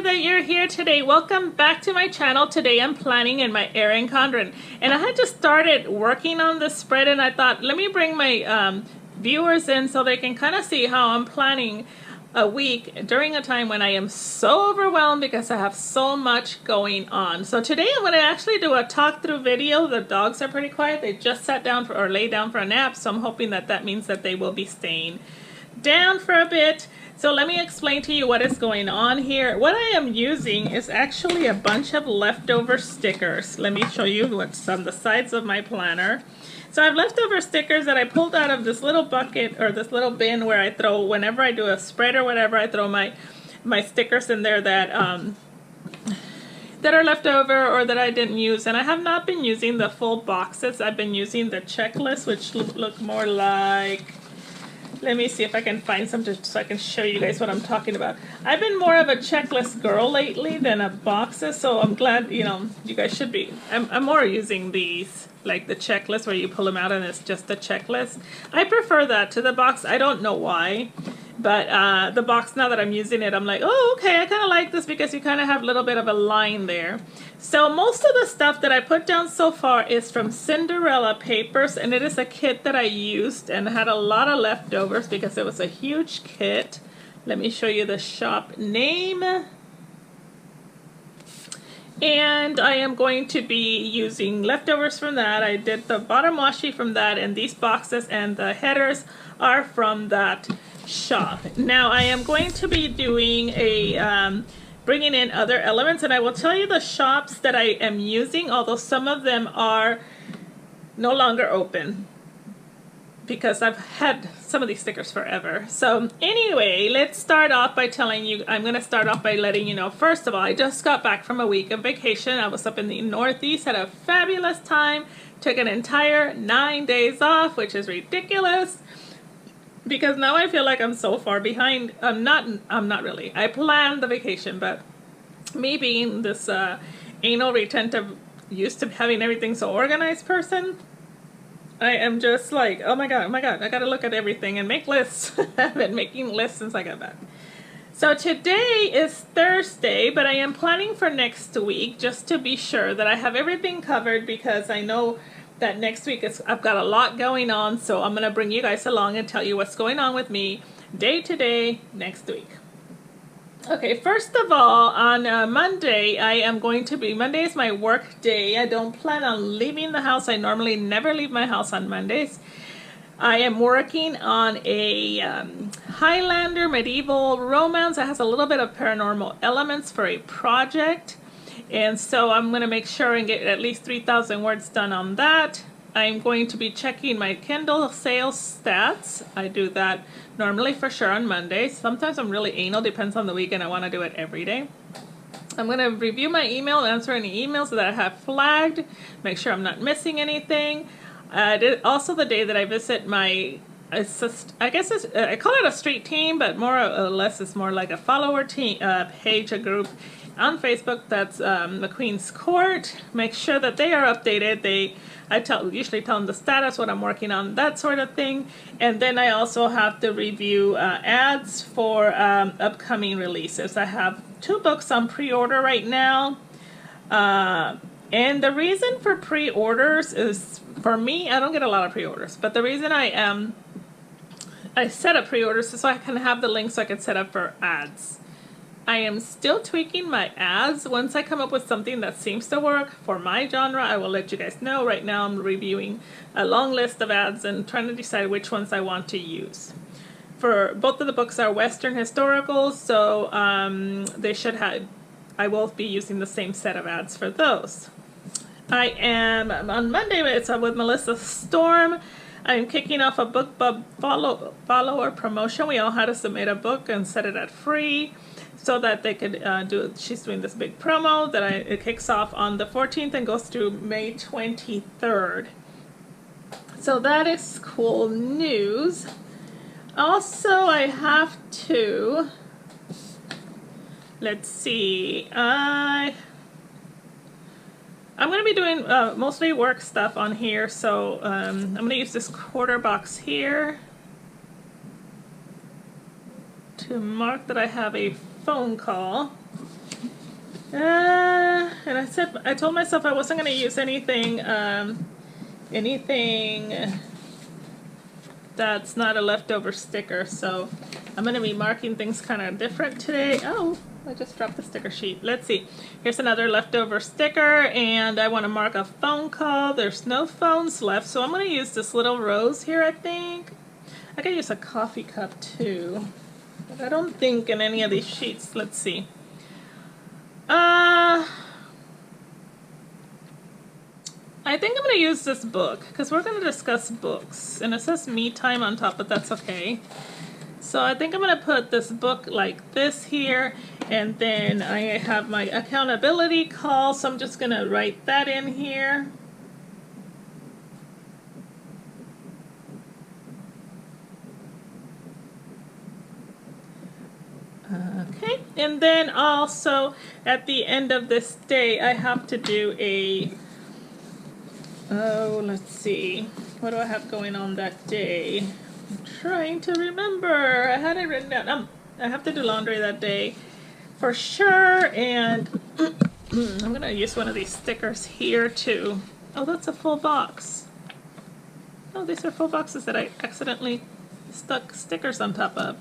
that you're here today. Welcome back to my channel. Today I'm planning in my Erin Condren. And I had just started working on the spread and I thought, let me bring my viewers in so they can kind of see how I'm planning a week during a time when I am so overwhelmed because I have so much going on. So today I'm going to actually do a talk through video. The dogs are pretty quiet. They just sat down for, or lay down for a nap. So I'm hoping that that means that they will be staying down for a bit. So let me explain to you what is going on here. What I am using is actually a bunch of leftover stickers. Let me show you what's on the sides of my planner. So I have leftover stickers that I pulled out of this little bucket or this little bin where I throw, whenever I do a spread or whatever, I throw my stickers in there that that are left over or that I didn't use. And I have not been using the full boxes. I've been using the checklist, which look more like, let me see if I can find some so I can show you guys what I'm talking about. I've been more of a checklist girl lately than a boxes, so I'm glad, you know, you guys should be. I'm more using these, like the checklist where you pull them out and it's just a checklist. I prefer that to the box. I don't know why, but the box, now that I'm using it, I'm like, oh, okay, I kind of like this because you kind of have a little bit of a line there. So most of the stuff that I put down so far is from Cinderella Papers, and it is a kit that I used and had a lot of leftovers because it was a huge kit. Let me show you the shop name. And I am going to be using leftovers from that. I did the bottom washi from that, and these boxes and the headers are from that shop. Now I am going to be doing a bringing in other elements, and I will tell you the shops that I am using, although some of them are no longer open because I've had some of these stickers forever. So anyway, let's start off by telling you, I'm going to start off by letting you know, first of all, I just got back from a week of vacation. I was up in the Northeast, had a fabulous time, took an entire 9 days off, which is ridiculous because now I feel like I'm so far behind. I'm not really. I planned the vacation, but me being this anal retentive, used to having everything so organized person, I am just like, oh my god, I gotta look at everything and make lists. I've been making lists since I got back. So today is Thursday, but I am planning for next week just to be sure that I have everything covered because I know that next week I've got a lot going on, so I'm gonna bring you guys along and tell you what's going on with me day to day next week. Okay, first of all, on Monday, Monday is my work day. I don't plan on leaving the house. I normally never leave my house on Mondays. I am working on a Highlander medieval romance that has a little bit of paranormal elements for a project. And so I'm going to make sure and get at least 3,000 words done on that. I'm going to be checking my Kindle sales stats. I do that normally for sure on Mondays. Sometimes I'm really anal, depends on the week, and I want to do it every day. I'm going to review my email, answer any emails that I have flagged, make sure I'm not missing anything. Also the day that I visit my, I call it a street team, but more or less it's more like a follower team page, a group on Facebook that's McQueen's Court. Make sure that they are updated. I usually tell them the status, what I'm working on, that sort of thing. And then I also have to review ads for upcoming releases. I have 2 books on pre-order right now. And the reason for pre-orders is, for me, I don't get a lot of pre-orders, but the reason I set up pre-orders is so I can have the link so I can set up for ads. I am still tweaking my ads. Once I come up with something that seems to work for my genre, I will let you guys know. Right now I'm reviewing a long list of ads and trying to decide which ones I want to use. For both of the books are Western historical, so I will be using the same set of ads for those. I am, on Monday, it's with Melissa Storm. I'm kicking off a BookBub follower promotion. We all had to submit a book and set it at free so that they could she's doing this big promo that it kicks off on the 14th and goes through May 23rd. So that is cool news. Also, I have to, let's see, I'm going to be doing mostly work stuff on here, so I'm going to use this quarter box here to mark that I have a phone call. And I told myself I wasn't going to use anything that's not a leftover sticker, so I'm going to be marking things kind of different today. Oh, I just dropped the sticker sheet. Let's see. Here's another leftover sticker, and I want to mark a phone call. There's no phones left, so I'm going to use this little rose here, I think. I could use a coffee cup too, but I don't think in any of these sheets. Let's see. I think I'm going to use this book because we're going to discuss books, and it says me time on top, but that's okay. So I think I'm going to put this book like this here, and then I have my accountability call, so I'm just going to write that in here. Okay, and then also at the end of this day I have to do a, oh, let's see, what do I have going on that day? I'm trying to remember. I had it written down. I have to do laundry that day for sure, and I'm gonna use one of these stickers here too. Oh, that's a full box. Oh, these are full boxes that I accidentally stuck stickers on top of.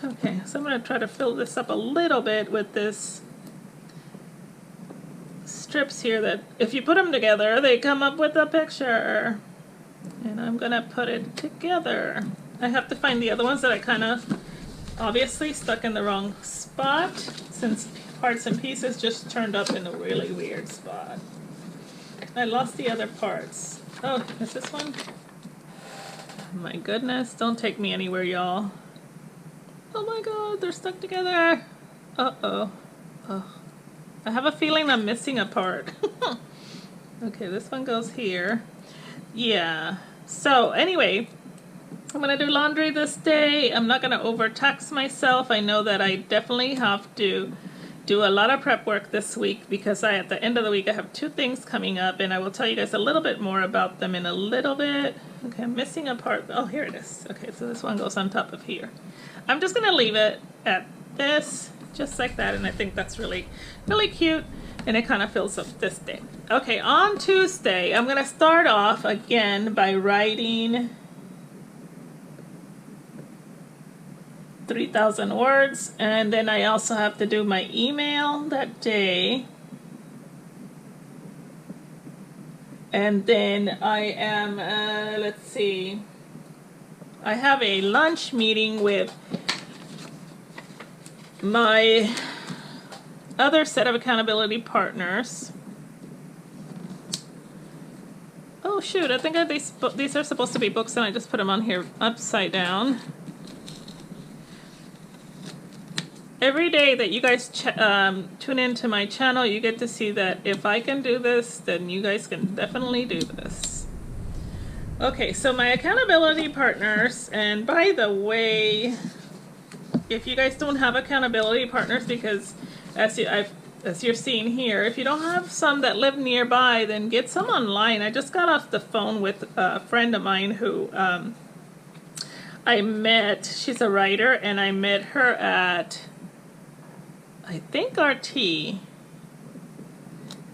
Okay, so I'm going to try to fill this up a little bit with this strips here that if you put them together, they come up with a picture. And I'm going to put it together. I have to find the other ones that I kind of obviously stuck in the wrong spot, since parts and pieces just turned up in a really weird spot. I lost the other parts. Oh, is this one? My goodness, don't take me anywhere, y'all. Oh my god, they're stuck together. Uh-oh. Oh. I have a feeling I'm missing a part. Okay, this one goes here. Yeah. So, anyway, I'm going to do laundry this day. I'm not going to overtax myself. I know that I definitely have to do a lot of prep work this week because at the end of the week I have 2 things coming up, and I will tell you guys a little bit more about them in a little bit. Okay, I'm missing a part. Oh, here it is. Okay, so this one goes on top of here. I'm just going to leave it at this, just like that, and I think that's really, really cute, and it kind of fills up this day. Okay, on Tuesday, I'm going to start off again by writing 3,000 words, and then I also have to do my email that day. And then I am, let's see, I have a lunch meeting with my other set of accountability partners. Oh shoot, I think these are supposed to be books and I just put them on here upside down. Every day that you guys tune into my channel, you get to see that if I can do this, then you guys can definitely do this. Okay, so my accountability partners, and by the way, if you guys don't have accountability partners, because as you're seeing here, if you don't have some that live nearby, then get some online. I just got off the phone with a friend of mine who I met. She's a writer, and I met her at, I think, RT,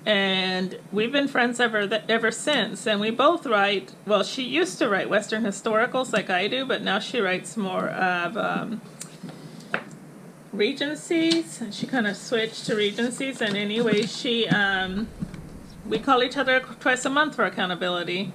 and we've been friends ever since, and we both write, well, she used to write Western historicals like I do, but now she writes more of Regencies. She kind of switched to Regencies, and anyway, we call each other twice a month for accountability.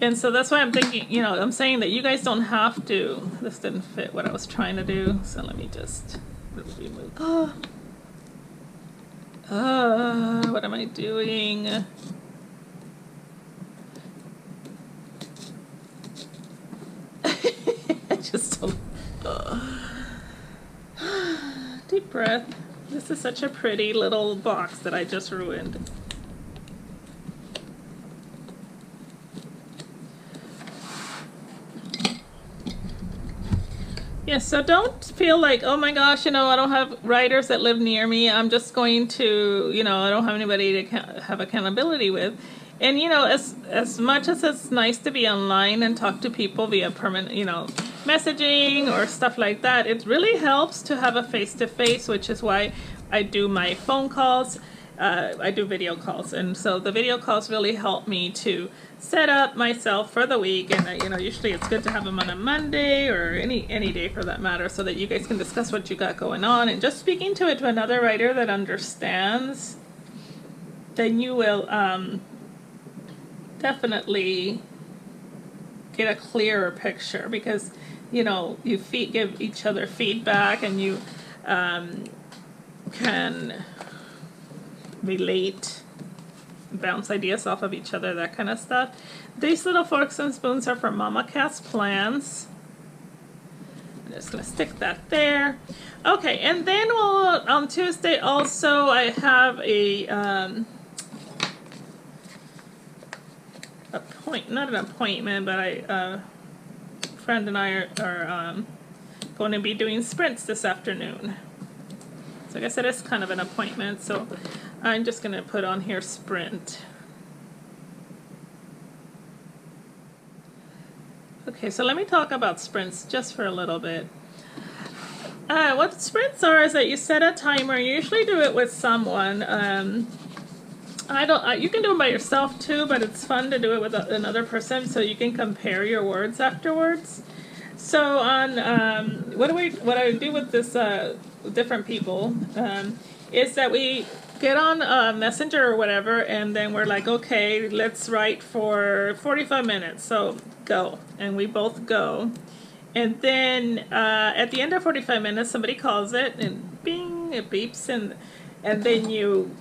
And so that's why I'm thinking, you know, I'm saying that you guys don't have to. This didn't fit what I was trying to do, so let me just remove. What am I doing? I just don't. Deep breath. This is such a pretty little box that I just ruined. Yes, so don't feel like, oh my gosh, you know, I don't have writers that live near me. I'm just going to, you know, I don't have anybody to have accountability with. And, you know, as much as it's nice to be online and talk to people via permanent, you know, messaging or stuff like that, it really helps to have a face-to-face, which is why I do my phone calls. I do video calls, and so the video calls really help me to set up myself for the week. And you know, usually it's good to have them on a Monday or any day for that matter, so that you guys can discuss what you got going on. And just speaking to it to another writer that understands, then you will definitely get a clearer picture, because you know you give each other feedback, and you can relate, bounce ideas off of each other, that kind of stuff. These little forks and spoons are for Mama Cat's plans. I'm just going to stick that there. Okay, and then on Tuesday also I have a not an appointment, but a friend and I are going to be doing sprints this afternoon. So like I said, it's kind of an appointment, so I'm just going to put on here sprint. Okay, so let me talk about sprints just for a little bit. What sprints are is that you set a timer. You usually do it with someone. You can do it by yourself too, but it's fun to do it with another person so you can compare your words afterwards. So on what I do with this different people is that we get on Messenger or whatever, and then we're like, okay, let's write for 45 minutes. So go, and we both go, and then at the end of 45 minutes, somebody calls it, and bing, it beeps, and then you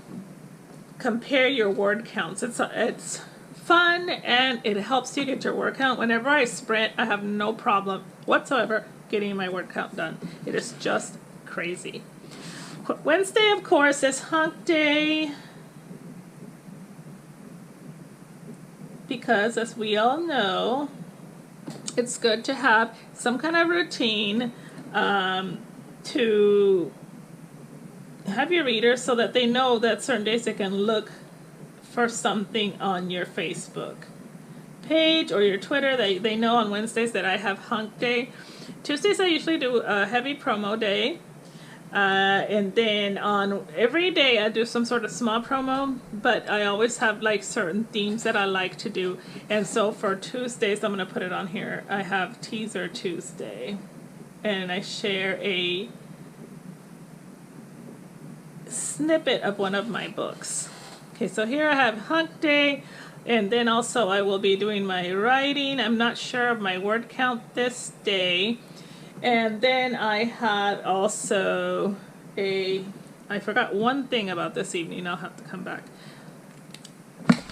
compare your word counts. It's fun, and it helps you get your word count. Whenever I sprint, I have no problem whatsoever getting my word count done. It is just crazy. Wednesday, of course, is hunk day, because as we all know, it's good to have some kind of routine to have your readers so that they know that certain days they can look for something on your Facebook page or your Twitter. They know on Wednesdays that I have hunk day. Tuesdays I usually do a heavy promo day. And then on every day I do some sort of small promo, but I always have like certain themes that I like to do. And so for Tuesdays, I'm going to put it on here, I have Teaser Tuesday, and I share a snippet of one of my books. Okay, so here I have hunk day, and then also I will be doing my writing. I'm not sure of my word count this day. And then I had also I forgot one thing about this evening. I'll have to come back. I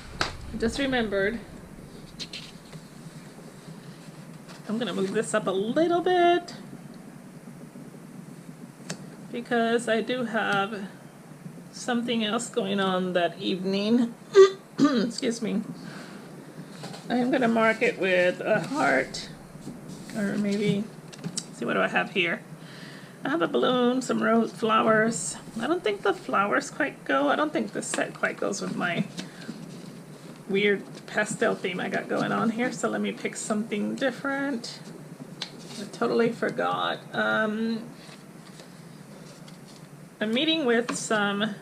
just remembered. I'm going to move this up a little bit, because I do have something else going on that evening. Excuse me. I am going to mark it with a heart, or maybe... See, what do I have here? I have a balloon, some rose flowers. I don't think the flowers quite go. I don't think this set quite goes with my weird pastel theme I got going on here. So let me pick something different. I totally forgot. I'm meeting with some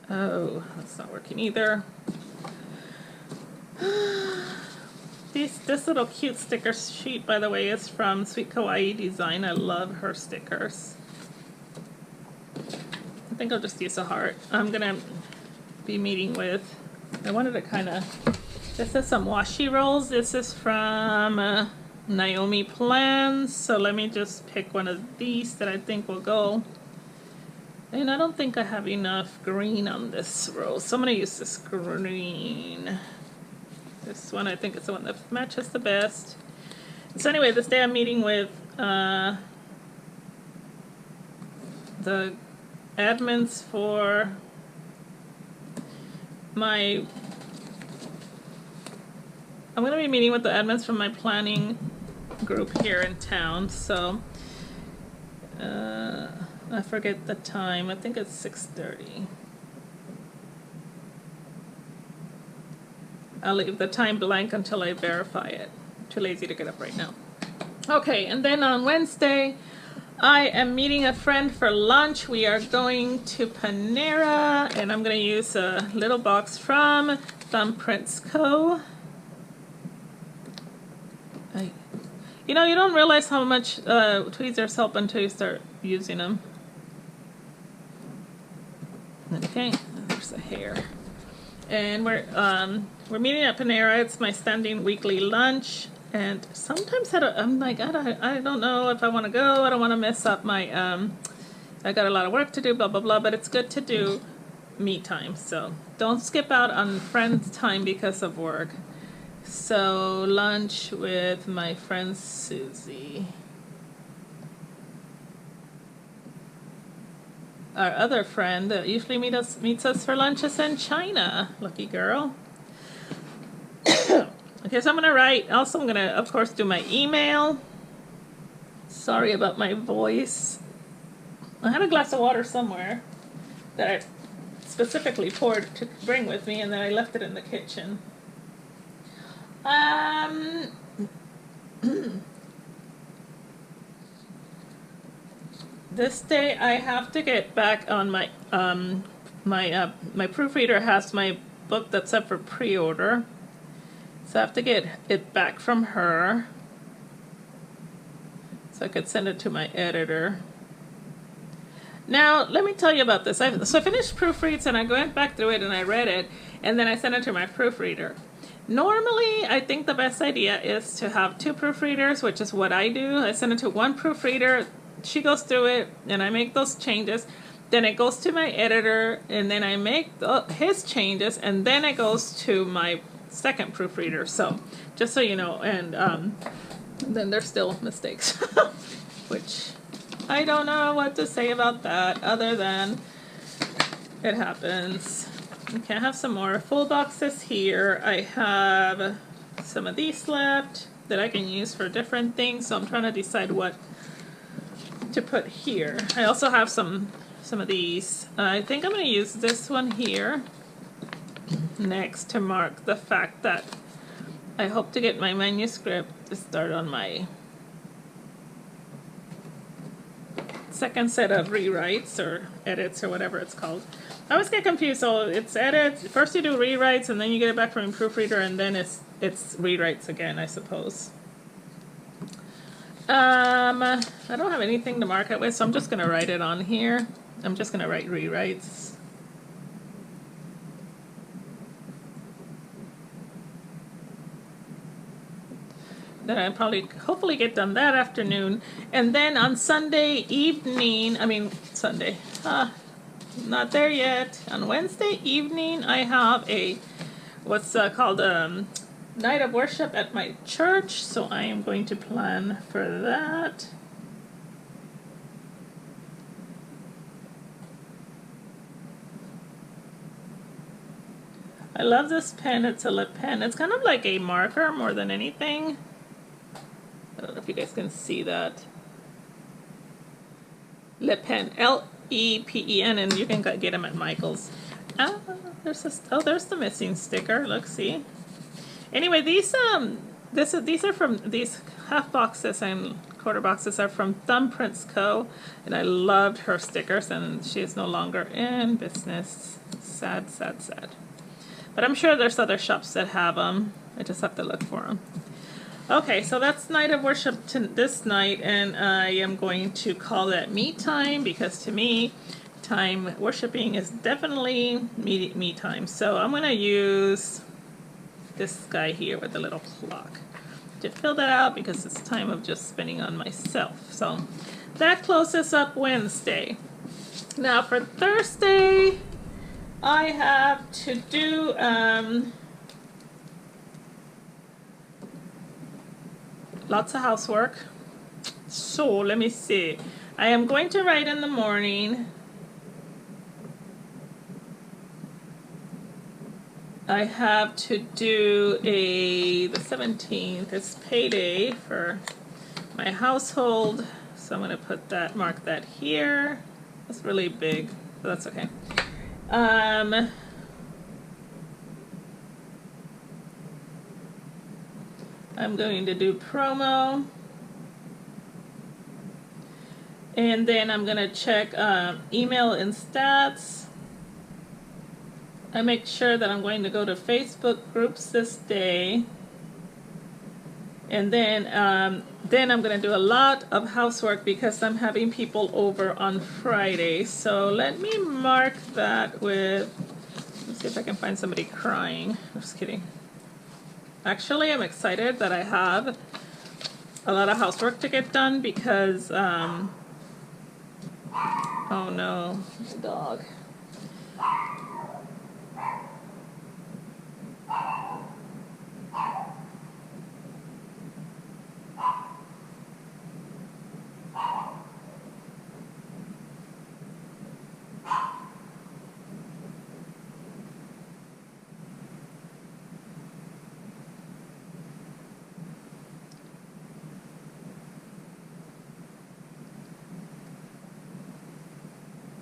oh, that's not working either. This little cute sticker sheet, by the way, is from Sweet Kawaii Design. I love her stickers. I think I'll just use a heart. I'm gonna be meeting with, I wanted to kind of, this is some washi rolls. This is from Naomi Plans. So let me just pick one of these that I think will go. And I don't think I have enough green on this roll, so I'm going to use this green. This one, I think, is the one that matches the best. So anyway, this day I'm meeting with the admins for my I'm going to be meeting with the admins from my planning group here in town, so I forget the time. I think it's 6:30. I'll leave the time blank until I verify it. Too lazy to get up right now. Okay, and then on Wednesday, I am meeting a friend for lunch. We are going to Panera, and I'm going to use a little box from Thumbprints Co. You know, you don't realize how much tweezers help until you start using them. Okay, there's the hair. And we're meeting at Panera. It's my standing weekly lunch. And sometimes I'm like, I don't know if I want to go. I don't want to mess up my, I got a lot of work to do, blah, blah, blah. But it's good to do me time. So don't skip out on friends' time because of work. So lunch with my friend Susie. Our other friend that usually meets us for lunch is in China. Lucky girl. Okay, so I'm going to write. Also, I'm going to, of course, do my email. Sorry about my voice. I had a glass of water somewhere that I specifically poured to bring with me, and then I left it in the kitchen. This day I have to get back on my my proofreader has my book that's up for pre-order. So I have to get it back from her so I could send it to my editor. Now, let me tell you about this. So I finished proofreads and I went back through it and I read it and then I sent it to my proofreader. Normally, I think the best idea is to have two proofreaders, which is what I do. I send it to one proofreader, she goes through it and I make those changes. Then it goes to my editor and then I make his changes and then it goes to my second proofreader. So just so you know, and then there's still mistakes which I don't know what to say about that other than it happens. Okay, I have some more full boxes here. I have some of these left that I can use for different things, so I'm trying to decide what to put here. I also have some of these. I think I'm going to use this one here next to mark the fact that I hope to get my manuscript to start on my second set of rewrites or edits or whatever it's called. I always get confused. So it's edits. First you do rewrites and then you get it back from your proofreader and then it's rewrites again, I suppose. I don't have anything to mark it with, so I'm just going to write it on here. I'm just going to write rewrites. Then I'll probably, hopefully get done that afternoon. And then on Sunday evening, not there yet. On Wednesday evening, I have a, what's called night of worship at my church. So I am going to plan for that. I love this pen. It's a lip pen. It's kind of like a marker more than anything. I don't know if you guys can see that. Lip pen, L-E-P-E-N, and you can get them at Michael's. There's the missing sticker. Look, see. Anyway, these are from these half boxes and quarter boxes are from Thumbprints Co. And I loved her stickers, and she is no longer in business. Sad, sad, sad. But I'm sure there's other shops that have them. I just have to look for them. Okay, so that's night of worship this night, and I am going to call that me time because to me, time worshiping is definitely me time. So I'm going to use this guy here with the little clock to fill that out because it's time of just spending on myself. So that closes up Wednesday. Now for Thursday, I have to do lots of housework. So let me see. I am going to write in the morning. I have to do the 17th. It's payday for my household. So I'm going to put that, mark that here. That's really big, but that's okay. I'm going to do promo. And then I'm going to check email and stats. I make sure that I'm going to go to Facebook groups this day. And then I'm going to do a lot of housework because I'm having people over on Friday. So let me mark that with, let's see if I can find somebody crying. I'm just kidding. Actually, I'm excited that I have a lot of housework to get done because, oh no, the dog.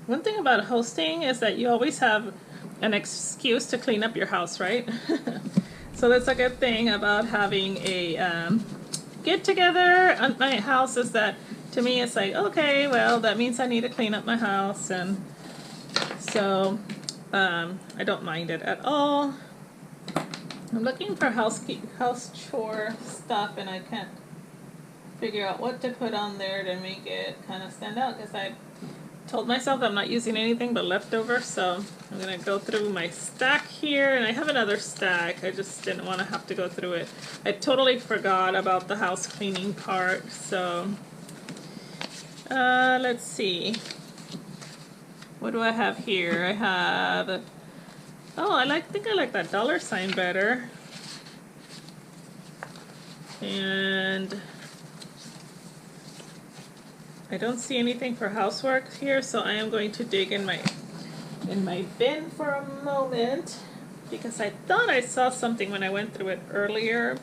One thing about hosting is that you always have an excuse to clean up your house, right? So that's a good thing about having a get together at my house is that to me it's like, okay, well, that means I need to clean up my house, and so I don't mind it at all. I'm looking for house chore stuff and I can't figure out what to put on there to make it kind of stand out because I told myself I'm not using anything but leftovers, so I'm going to go through my stack here, and I have another stack. I just didn't want to have to go through it. I totally forgot about the house cleaning part, so let's see. What do I have here? I have, oh, I think I like that $sign better. And I don't see anything for housework here, so I am going to dig in my bin for a moment because I thought I saw something when I went through it earlier.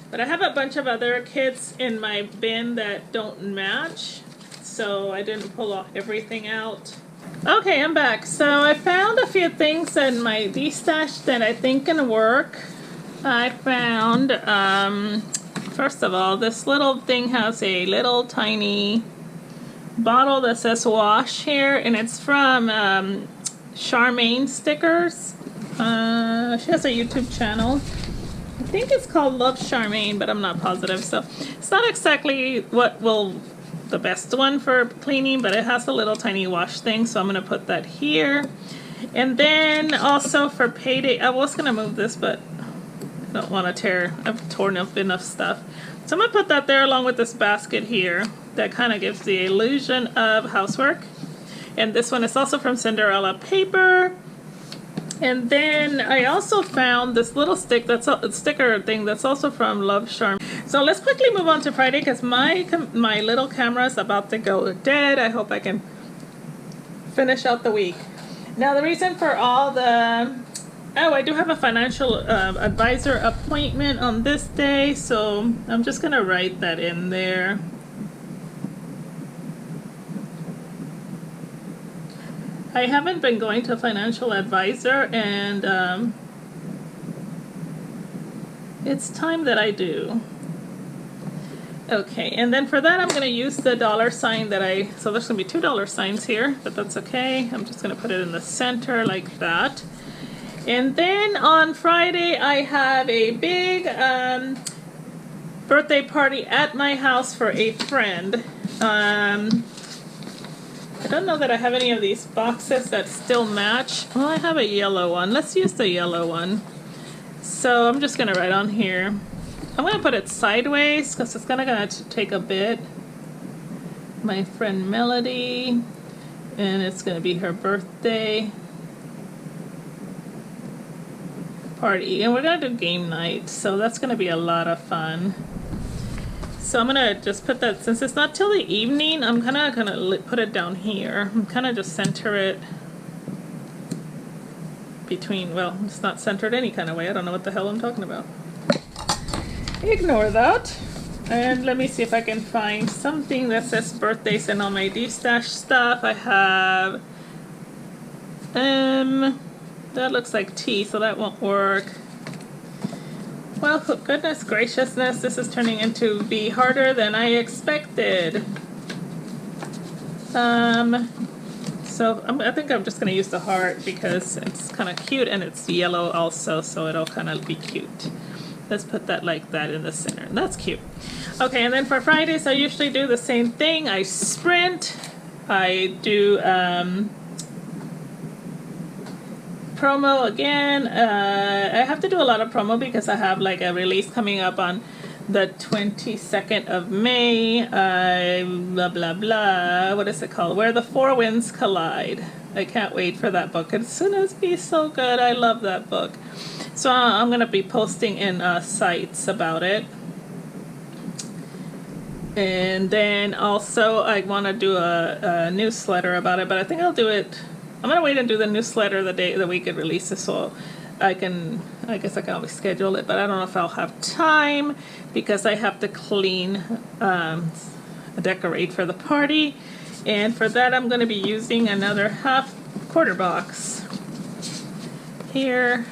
But I have a bunch of other kits in my bin that don't match, so I didn't pull everything out. Okay, I'm back. So I found a few things in my de-stash that I think can work. I found, first of all, this little thing has a little tiny bottle that says wash here, and it's from Charmaine Stickers. She has a YouTube channel. I think it's called Love Charmaine, but I'm not positive, so it's not exactly the best one for cleaning, but it has a little tiny wash thing, so I'm gonna put that here. And then also for payday, I was gonna move this, but I don't want to tear. I've torn up enough stuff, so I'm gonna put that there along with this basket here. That kind of gives the illusion of housework. And this one is also from Cinderella Paper. And then I also found this little sticker thing that's also from Love Charm. So let's quickly move on to Friday because my little camera is about to go dead. I hope I can finish out the week. Now the reason for all the, oh, I do have a financial advisor appointment on this day, so I'm just gonna write that in there. I haven't been going to a financial advisor, and it's time that I do. Okay, and then for that I'm going to use the $sign that so there's going to be $2 signs here, but that's okay. I'm just going to put it in the center like that. And then on Friday I have a big birthday party at my house for a friend. I don't know that I have any of these boxes that still match. Well, I have a yellow one. Let's use the yellow one. So I'm just gonna write on here. I'm gonna put it sideways because it's gonna take a bit. My friend Melody, and it's gonna be her birthday party, and we're gonna do game night, so that's gonna be a lot of fun. So I'm gonna just put that, since it's not till the evening, I'm kinda gonna put it down here. I'm kinda just center it between, well, it's not centered any kind of way. I don't know what the hell I'm talking about. Ignore that. And let me see if I can find something that says birthdays and all my D-stash stuff. I have, that looks like tea, so that won't work. Well, goodness graciousness, this is turning into be harder than I expected. So I think I'm just going to use the heart because it's kind of cute and it's yellow also, so it'll kind of be cute. Let's put that like that in the center. That's cute. Okay, and then for Fridays, I usually do the same thing. I sprint. I do promo again. I have to do a lot of promo because I have like a release coming up on the 22nd of May. Blah, blah, blah. What is it called? Where the Four Winds Collide. I can't wait for that book. It's going to be so good. I love that book. So I'm going to be posting in sites about it. And then also I want to do a newsletter about it, but I think I'll do it. I'm going to wait and do the newsletter the week it releases, so I guess I can always schedule it, but I don't know if I'll have time because I have to clean, decorate for the party. And for that, I'm going to be using another quarter box here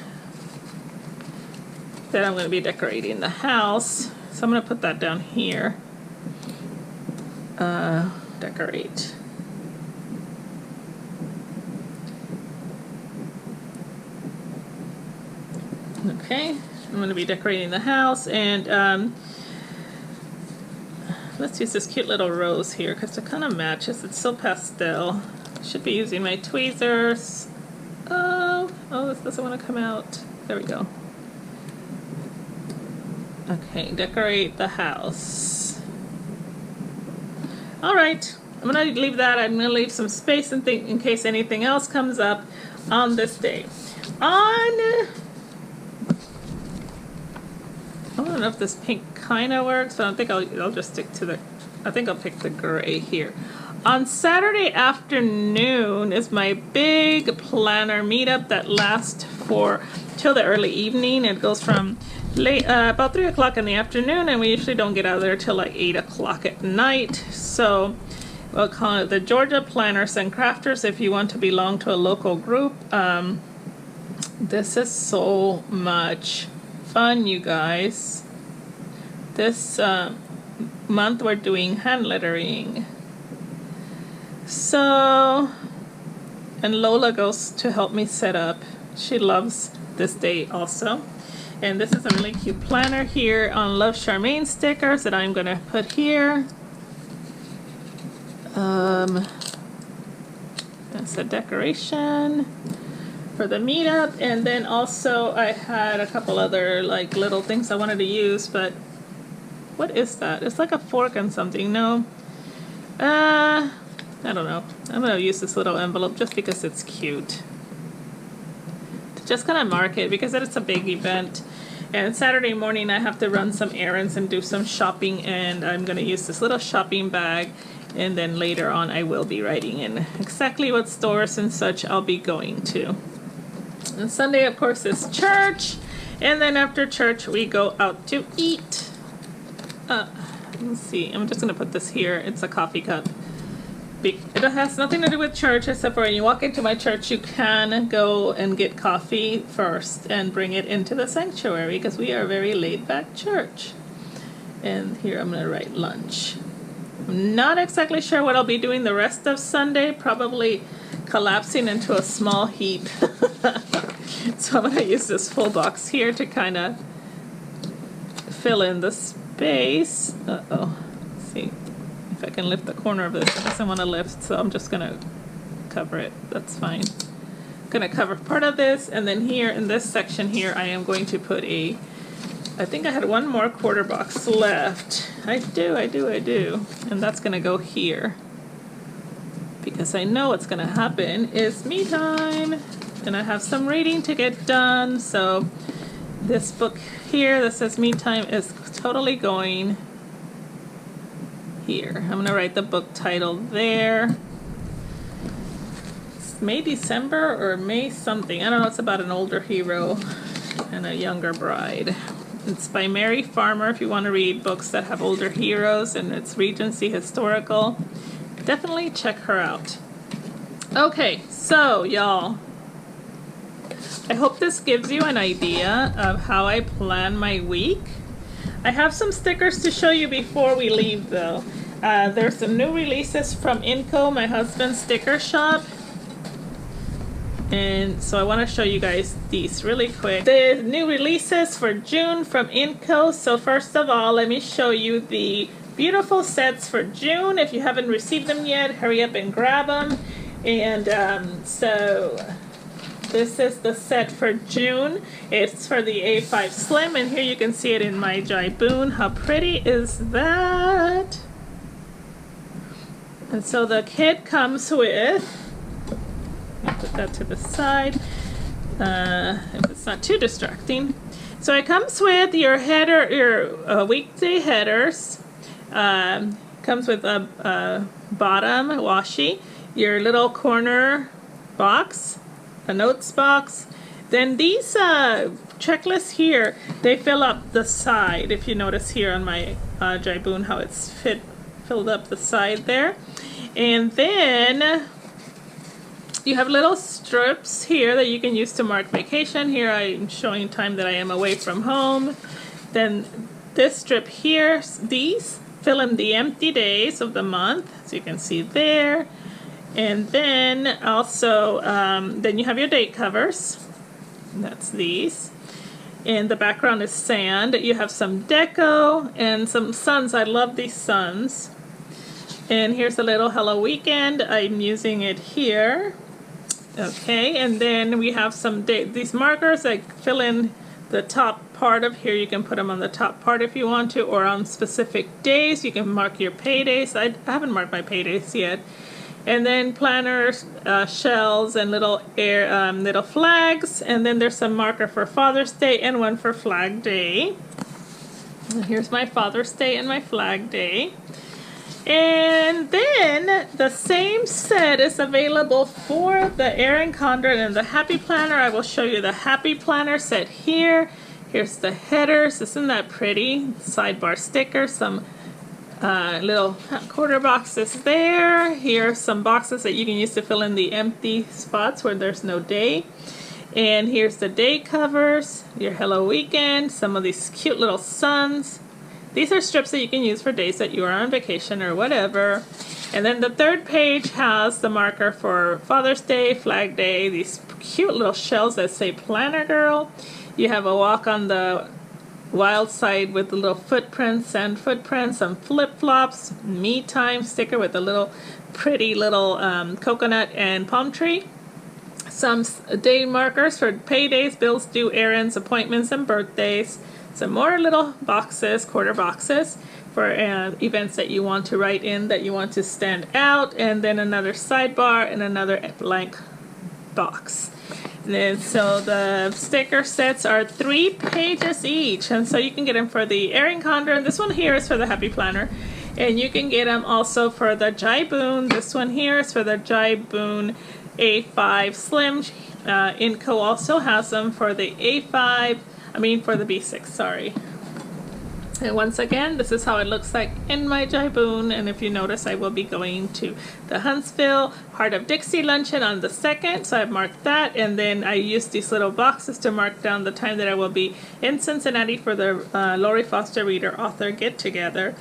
that I'm going to be decorating the house. So I'm going to put that down here. Decorate. Okay, I'm going to be decorating the house, and let's use this cute little rose here because it kind of matches. It's so pastel. Should be using my tweezers. Oh, this doesn't want to come out. There we go. Okay, decorate the house. All right, I'm going to leave that. I'm going to leave some space and think in case anything else comes up on this day. I don't know if this pink kind of works, but I think I'll just stick to the, I think I'll pick the gray here. On Saturday afternoon is my big planner meetup that lasts till the early evening. It goes from late, about 3 o'clock in the afternoon, and we usually don't get out of there till like 8 o'clock at night. So we'll call it the Georgia Planners and Crafters if you want to belong to a local group. This is so much fun, you guys. This month we're doing hand lettering. So, and Lola goes to help me set up. She loves this day also. And this is a really cute planner here on Love Charmaine stickers that I'm gonna put here. That's a decoration for the meetup. And then also I had a couple other like little things I wanted to use, but what is that? It's like a fork and something. No, I don't know. I'm gonna use this little envelope just because it's cute. To just kind of mark it because it's a big event. And Saturday morning I have to run some errands and do some shopping, and I'm gonna use this little shopping bag. And then later on I will be writing in exactly what stores and such I'll be going to. And Sunday, of course, is church. And then after church, we go out to eat. Let's see. I'm just going to put this here. It's a coffee cup. It has nothing to do with church, except for when you walk into my church, you can go and get coffee first and bring it into the sanctuary because we are a very laid-back church. And here I'm going to write lunch. I'm not exactly sure what I'll be doing the rest of Sunday. Probably collapsing into a small heap. So I'm going to use this full box here to kind of fill in the space. Uh-oh. Let's see if I can lift the corner of this. It doesn't want to lift, so I'm just going to cover it. That's fine. I'm going to cover part of this, and then here in this section here I am going to put I think I had one more quarter box left. I do. And that's going to go here. Because I know what's going to happen is me time. And I have some reading to get done. So this book here that says me time is totally going here. I'm going to write the book title there. May December or May something. I don't know. It's about an older hero and a younger bride. It's by Mary Farmer if you want to read books that have older heroes and it's Regency historical. Definitely check her out. Okay, so y'all, I hope this gives you an idea of how I plan my week. I have some stickers to show you before we leave though. There's some new releases from Inco, my husband's sticker shop. And so I want to show you guys these really quick. The new releases for June from Inco. So first of all, let me show you the beautiful sets for June. If you haven't received them yet, hurry up and grab them. And so this is the set for June. It's for the A5 Slim, and here you can see it in my Jaiboon. How pretty is that? And so the kit comes with, put that to the side if it's not too distracting. So it comes with your header, your weekday headers. Comes with a bottom washi, your little corner box, a notes box. Then these checklists here, they fill up the side. If you notice here on my Jaiboon how it's filled up the side there. And then you have little strips here that you can use to mark vacation. Here I'm showing time that I am away from home. Then this strip here, these fill in the empty days of the month, so you can see there. And then also, then you have your date covers. That's these. And the background is sand. You have some deco and some suns. I love these suns. And here's a little Hello Weekend. I'm using it here. Okay, and then we have some these markers that fill in the top part of here. You can put them on the top part if you want to, or on specific days. You can mark your paydays. I haven't marked my paydays yet. And then planners, shells, and little little flags. And then there's some marker for Father's Day and one for Flag Day. And here's my Father's Day and my Flag Day. And then the same set is available for the Erin Condren and the Happy Planner. I will show you the Happy Planner set here. Here's the headers. Isn't that pretty? Sidebar sticker, some little quarter boxes there. Here are some boxes that you can use to fill in the empty spots where there's no day. And here's the day covers, your Hello Weekend, some of these cute little suns. These are strips that you can use for days that you are on vacation or whatever. And then the third page has the marker for Father's Day, Flag Day, these cute little shells that say Planner Girl. You have a walk on the wild side with the little footprints, sand footprints, some flip-flops, me time sticker with a little pretty little coconut and palm tree. Some day markers for paydays, bills due, errands, appointments, and birthdays. Some more little boxes, quarter boxes, for events that you want to write in, that you want to stand out, and then another sidebar and another blank box. And then, so the sticker sets are 3 pages each, and so you can get them for the Erin Condren. This one here is for the Happy Planner, and you can get them also for the Jaiboon. This one here is for the Jaiboon A5 Slim. Inco also has them for the A5. For the B6, sorry. And once again, this is how it looks like in my Jaiboon. And if you notice, I will be going to the Huntsville Heart of Dixie luncheon on the 2nd, so I've marked that. And then I used these little boxes to mark down the time that I will be in Cincinnati for the Lori Foster Reader Author Get Together.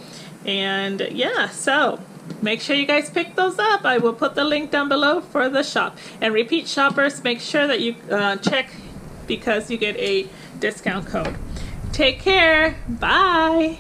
And yeah, so make sure you guys pick those up. I will put the link down below for the shop. And repeat shoppers, make sure that you check, because you get a discount code. Take care. Bye.